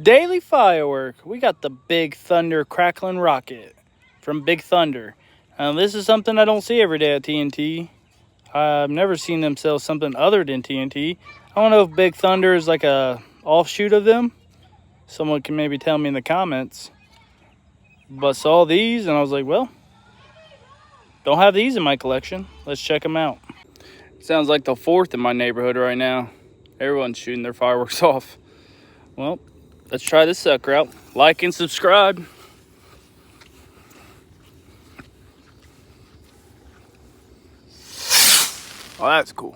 Daily Firework. We got the Big Thunder Crackling rocket from Big Thunder. This is something I don't see every day at TNT. I've never seen them sell something other than TNT. I don't know if Big Thunder is like a offshoot of them. Someone can maybe tell me in the comments. But saw these and I was like, well, don't have these in my collection. Let's check them out. Sounds like the 4th in my neighborhood right now. Everyone's shooting their fireworks off. Well, let's try this sucker out. Like and subscribe. Oh, that's cool.